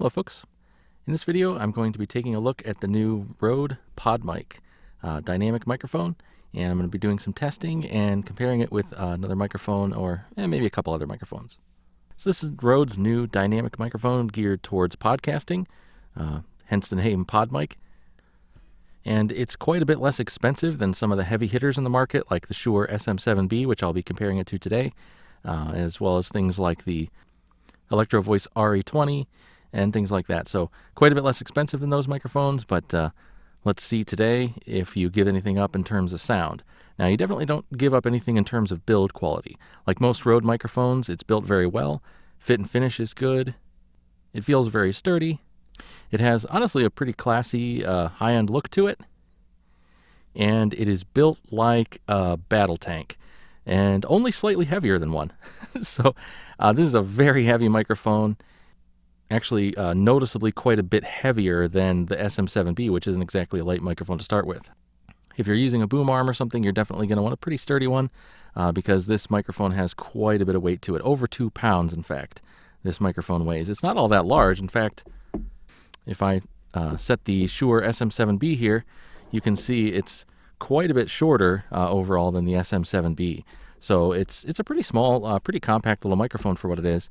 Hello folks. In this video I'm going to be taking a look at the new Rode Podmic dynamic microphone, and I'm going to be doing some testing and comparing it with another microphone or maybe a couple other microphones. So this is Rode's new dynamic microphone geared towards podcasting, hence the name Podmic. And it's quite a bit less expensive than some of the heavy hitters in the market like the Shure SM7B, which I'll be comparing it to today, as well as things like the Electro Voice RE20 and things like that. So quite a bit less expensive than those microphones, but let's see today if you give anything up in terms of sound. Now, you definitely don't give up anything in terms of build quality. Like most Rode microphones, it's built very well. Fit and finish is good. It feels very sturdy. It has, honestly, a pretty classy, high-end look to it. And it is built like a battle tank, and only slightly heavier than one. So this is a very heavy microphone. Actually, noticeably quite a bit heavier than the SM7B, which isn't exactly a light microphone to start with. If you're using a boom arm or something, you're definitely going to want a pretty sturdy one because this microphone has quite a bit of weight to it. Over 2 pounds, in fact, this microphone weighs. It's not all that large. In fact, if I set the Shure SM7B here, you can see it's quite a bit shorter overall than the SM7B. So it's a pretty small, pretty compact little microphone for what it is.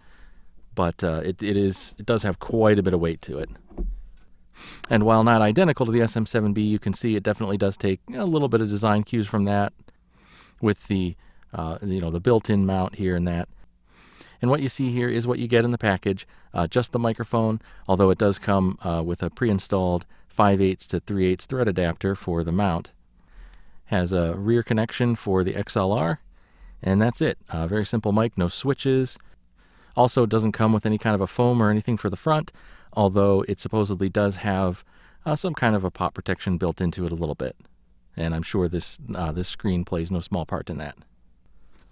But it does have quite a bit of weight to it. And while not identical to the SM7B, you can see it definitely does take a little bit of design cues from that, with the the built-in mount here and that. And what you see here is what you get in the package, just the microphone, although it does come with a pre-installed 5/8 to 3/8 thread adapter for the mount. Has a rear connection for the XLR, and that's it. Very simple mic, no switches. Also doesn't come with any kind of a foam or anything for the front, although it supposedly does have some kind of a pop protection built into it a little bit. And I'm sure this screen plays no small part in that.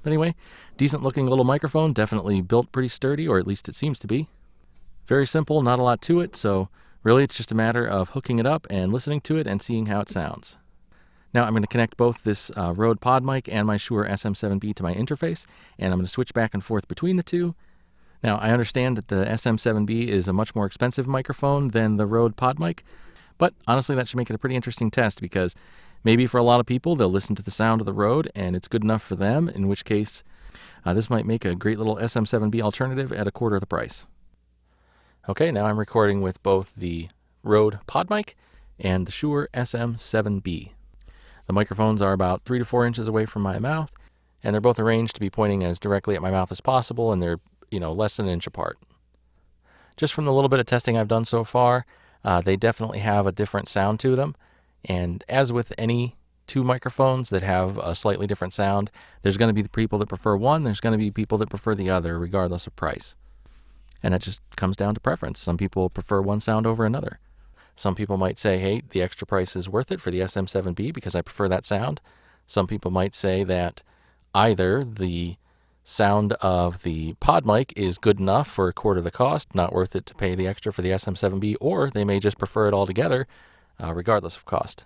But anyway, decent looking little microphone, definitely built pretty sturdy, or at least it seems to be. Very simple, not a lot to it, so really it's just a matter of hooking it up and listening to it and seeing how it sounds. Now I'm going to connect both this Rode Podmic and my Shure SM7B to my interface, and I'm going to switch back and forth between the two. Now, I understand that the SM7B is a much more expensive microphone than the Rode Podmic, but honestly that should make it a pretty interesting test, because maybe for a lot of people they'll listen to the sound of the Rode and it's good enough for them, in which case this might make a great little SM7B alternative at a quarter of the price. Okay, now I'm recording with both the Rode Podmic and the Shure SM7B. The microphones are about 3 to 4 inches away from my mouth, and they're both arranged to be pointing as directly at my mouth as possible, and they're less than an inch apart. Just from the little bit of testing I've done so far, they definitely have a different sound to them. And as with any two microphones that have a slightly different sound, there's going to be the people that prefer one, there's going to be people that prefer the other, regardless of price. And that just comes down to preference. Some people prefer one sound over another. Some people might say, hey, the extra price is worth it for the SM7B because I prefer that sound. Some people might say that either the sound of the Podmic is good enough for a quarter of the cost, not worth it to pay the extra for the SM7B, or they may just prefer it altogether, regardless of cost.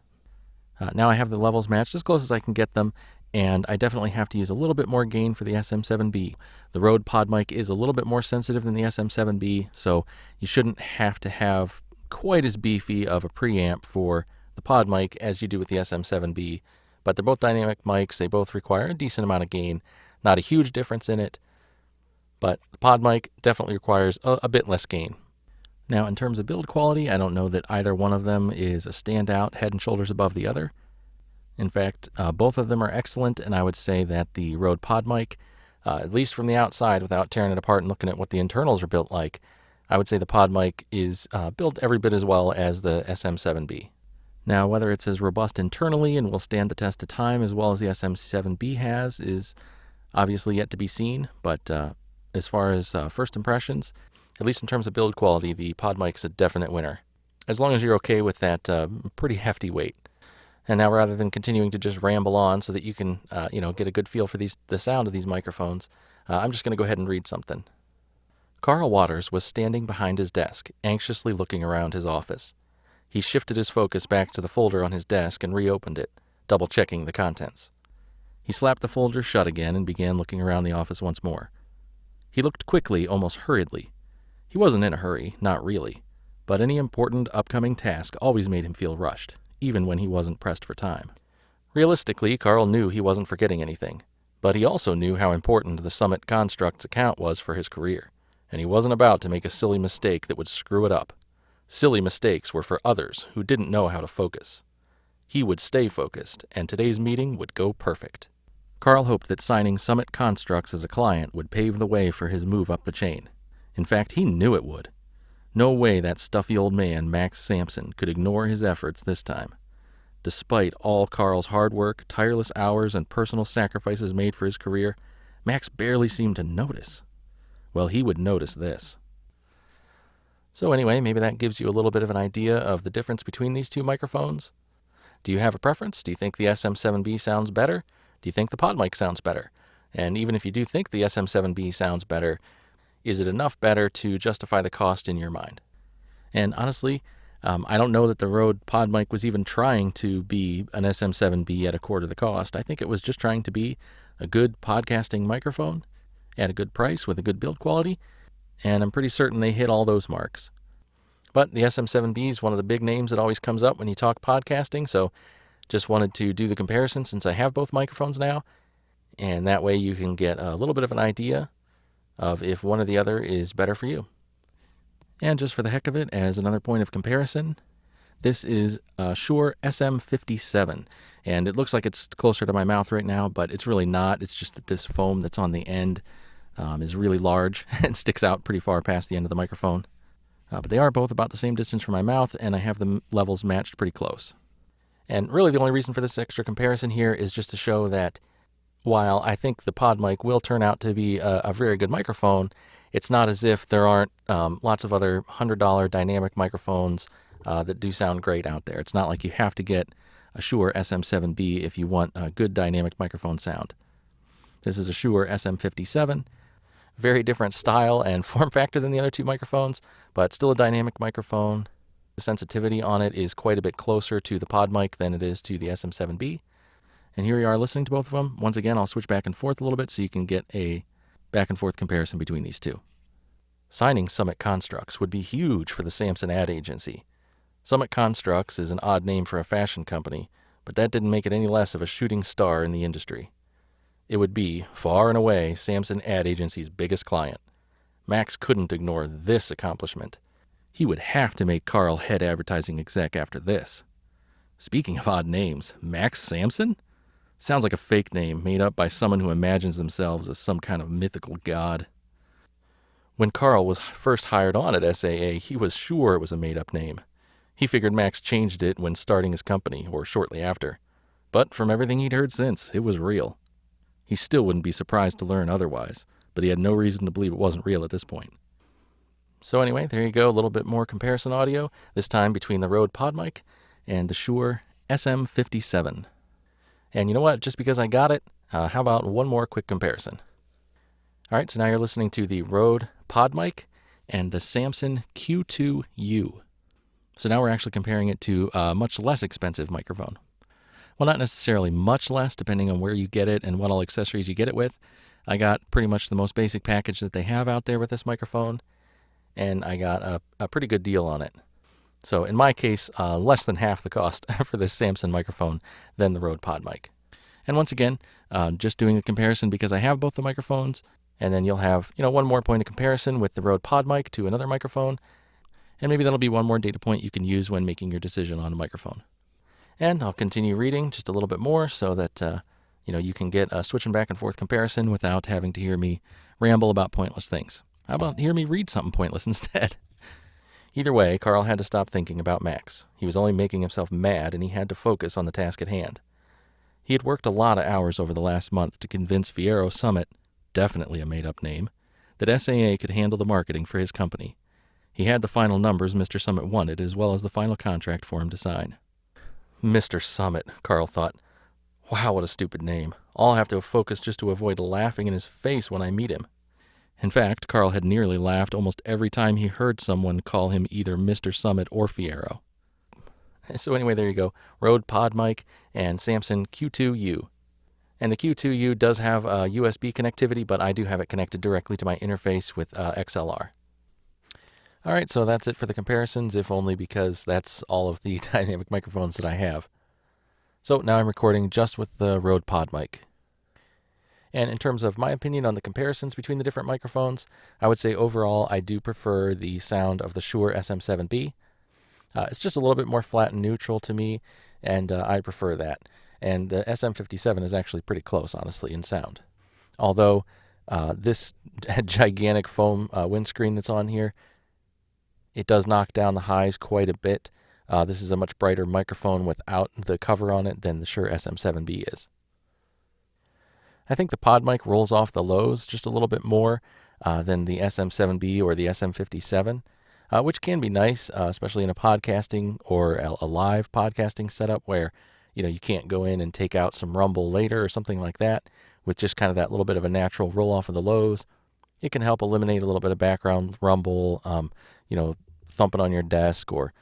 Now I have the levels matched as close as I can get them, and I definitely have to use a little bit more gain for the SM7B. The Rode Podmic is a little bit more sensitive than the SM7B, so you shouldn't have to have quite as beefy of a preamp for the Podmic as you do with the SM7B, but they're both dynamic mics. They both require a decent amount of gain. Not a huge difference in it, but the Podmic definitely requires a bit less gain. Now, in terms of build quality, I don't know that either one of them is a standout head and shoulders above the other. In fact, both of them are excellent, and I would say that the Rode Podmic, at least from the outside, without tearing it apart and looking at what the internals are built like, I would say the Podmic is built every bit as well as the SM7B. Now, whether it's as robust internally and will stand the test of time as well as the SM7B has is obviously yet to be seen, but as far as first impressions, at least in terms of build quality, the Podmic's a definite winner, as long as you're okay with that pretty hefty weight. And now, rather than continuing to just ramble on so that you can get a good feel for the sound of these microphones, I'm just going to go ahead and read something. Carl Waters was standing behind his desk, anxiously looking around his office. He shifted his focus back to the folder on his desk and reopened it, double-checking the contents. He slapped the folder shut again and began looking around the office once more. He looked quickly, almost hurriedly. He wasn't in a hurry, not really, but any important upcoming task always made him feel rushed, even when he wasn't pressed for time. Realistically, Carl knew he wasn't forgetting anything, but he also knew how important the Summit Constructs account was for his career, and he wasn't about to make a silly mistake that would screw it up. Silly mistakes were for others who didn't know how to focus. He would stay focused, and today's meeting would go perfect. Carl hoped that signing Summit Constructs as a client would pave the way for his move up the chain. In fact, he knew it would. No way that stuffy old man, Max Samson, could ignore his efforts this time. Despite all Carl's hard work, tireless hours, and personal sacrifices made for his career, Max barely seemed to notice. Well, he would notice this. So anyway, maybe that gives you a little bit of an idea of the difference between these two microphones. Do you have a preference? Do you think the SM7B sounds better? Do you think the Podmic sounds better? And even if you do think the SM7B sounds better, is it enough better to justify the cost in your mind? And honestly, I don't know that the Rode Podmic was even trying to be an SM7B at a quarter the cost. I think it was just trying to be a good podcasting microphone at a good price with a good build quality, and I'm pretty certain they hit all those marks. But the SM7B is one of the big names that always comes up when you talk podcasting, so just wanted to do the comparison since I have both microphones now, and that way you can get a little bit of an idea of if one or the other is better for you. And just for the heck of it, as another point of comparison, this is a Shure SM57, and it looks like it's closer to my mouth right now, but it's really not. It's just that this foam that's on the end is really large and sticks out pretty far past the end of the microphone. But they are both about the same distance from my mouth, and I have the levels matched pretty close. And really the only reason for this extra comparison here is just to show that while I think the Podmic will turn out to be a very good microphone, it's not as if there aren't lots of other $100 dynamic microphones that do sound great out there. It's not like you have to get a Shure SM7B if you want a good dynamic microphone sound. This is a Shure SM57. Very different style and form factor than the other two microphones, but still a dynamic microphone. The sensitivity on it is quite a bit closer to the Podmic than it is to the SM7B. And here we are listening to both of them. Once again, I'll switch back and forth a little bit so you can get a back and forth comparison between these two. Signing Summit Constructs would be huge for the Samson ad agency. Summit Constructs is an odd name for a fashion company, but that didn't make it any less of a shooting star in the industry. It would be, far and away, Samson ad agency's biggest client. Max couldn't ignore this accomplishment. He would have to make Carl head advertising exec after this. Speaking of odd names, Max Samson? Sounds like a fake name made up by someone who imagines themselves as some kind of mythical god. When Carl was first hired on at SAA, he was sure it was a made-up name. He figured Max changed it when starting his company, or shortly after. But from everything he'd heard since, it was real. He still wouldn't be surprised to learn otherwise, but he had no reason to believe it wasn't real at this point. So anyway, there you go, a little bit more comparison audio, this time between the Rode Podmic and the Shure SM57. And you know what? Just because I got it, how about one more quick comparison? All right, so now you're listening to the Rode Podmic and the Samson Q2U. So now we're actually comparing it to a much less expensive microphone. Well, not necessarily much less, depending on where you get it and what all accessories you get it with. I got pretty much the most basic package that they have out there with this microphone, and I got a pretty good deal on it. So in my case, less than half the cost for this Samson microphone than the Rode Podmic. And once again, just doing the comparison because I have both the microphones, and then you'll have, one more point of comparison with the Rode Podmic to another microphone, and maybe that'll be one more data point you can use when making your decision on a microphone. And I'll continue reading just a little bit more so that you can get a switching back and forth comparison without having to hear me ramble about pointless things. How about hear me read something pointless instead? Either way, Carl had to stop thinking about Max. He was only making himself mad, and he had to focus on the task at hand. He had worked a lot of hours over the last month to convince Fiero Summit, definitely a made-up name, that SAA could handle the marketing for his company. He had the final numbers Mr. Summit wanted, as well as the final contract for him to sign. Mr. Summit, Carl thought. Wow, what a stupid name. I'll have to focus just to avoid laughing in his face when I meet him. In fact, Carl had nearly laughed almost every time he heard someone call him either Mr. Summit or Fiero. So anyway, there you go. Rode Podmic and Samson Q2U. And the Q2U does have USB connectivity, but I do have it connected directly to my interface with XLR. All right, so that's it for the comparisons, if only because that's all of the dynamic microphones that I have. So now I'm recording just with the Rode Podmic. And in terms of my opinion on the comparisons between the different microphones, I would say overall I do prefer the sound of the Shure SM7B. It's just a little bit more flat and neutral to me, and I prefer that. And the SM57 is actually pretty close, honestly, in sound. Although this gigantic foam windscreen that's on here, it does knock down the highs quite a bit. This is a much brighter microphone without the cover on it than the Shure SM7B is. I think the Podmic rolls off the lows just a little bit more than the SM7B or the SM57, which can be nice, especially in a podcasting or a live podcasting setup where you can't go in and take out some rumble later or something like that. With just kind of that little bit of a natural roll off of the lows, it can help eliminate a little bit of background rumble, thumping on your desk or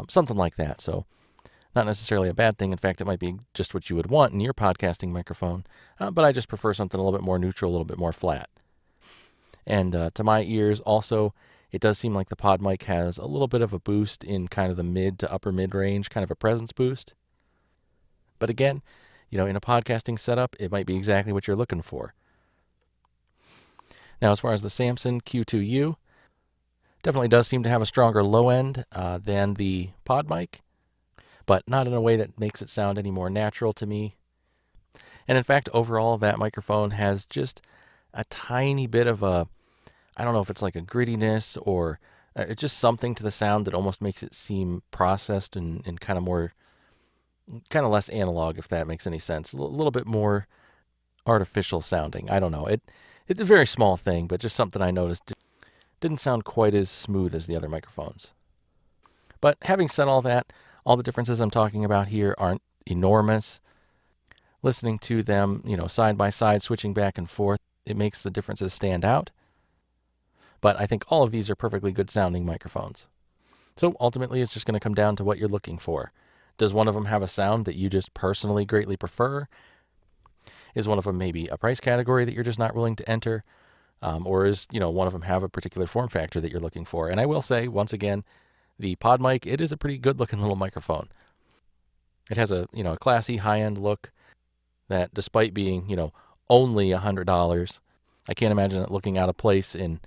something like that. So not necessarily a bad thing. In fact, it might be just what you would want in your podcasting microphone, but I just prefer something a little bit more neutral, a little bit more flat. And to my ears also, it does seem like the Podmic has a little bit of a boost in kind of the mid to upper mid range, kind of a presence boost. But again, in a podcasting setup, it might be exactly what you're looking for. Now, as far as the Samson Q2U, definitely does seem to have a stronger low end than the Podmic, but not in a way that makes it sound any more natural to me. And in fact, overall, that microphone has just a tiny bit of I don't know if it's like a grittiness or it's just something to the sound that almost makes it seem processed and kind of less analog, if that makes any sense. A little bit more artificial sounding. I don't know. It's a very small thing, but just something I noticed didn't sound quite as smooth as the other microphones. But having said all that, all the differences I'm talking about here aren't enormous. Listening to them, side by side, switching back and forth, it makes the differences stand out. But I think all of these are perfectly good sounding microphones. So ultimately, it's just going to come down to what you're looking for. Does one of them have a sound that you just personally greatly prefer? Is one of them maybe a price category that you're just not willing to enter? Or is, one of them have a particular form factor that you're looking for? And I will say, once again, the Podmic, it is a pretty good looking little microphone. It has a, a classy high-end look that despite being, only $100, I can't imagine it looking out of place in,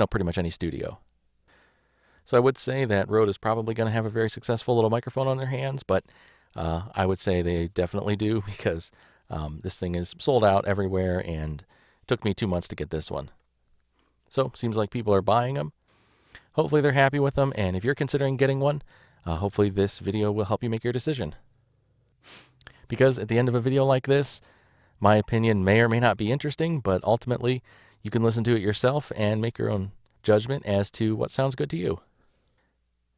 pretty much any studio. So I would say that Rode is probably going to have a very successful little microphone on their hands, but I would say they definitely do because this thing is sold out everywhere and it took me 2 months to get this one. So seems like people are buying them. Hopefully they're happy with them, and if you're considering getting one, hopefully this video will help you make your decision. Because at the end of a video like this, my opinion may or may not be interesting, but ultimately you can listen to it yourself and make your own judgment as to what sounds good to you.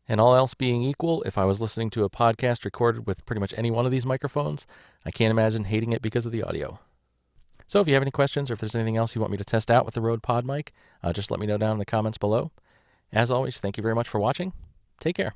And all else being equal, if I was listening to a podcast recorded with pretty much any one of these microphones, I can't imagine hating it because of the audio. So if you have any questions or if there's anything else you want me to test out with the Rode Podmic, just let me know down in the comments below. As always, thank you very much for watching. Take care.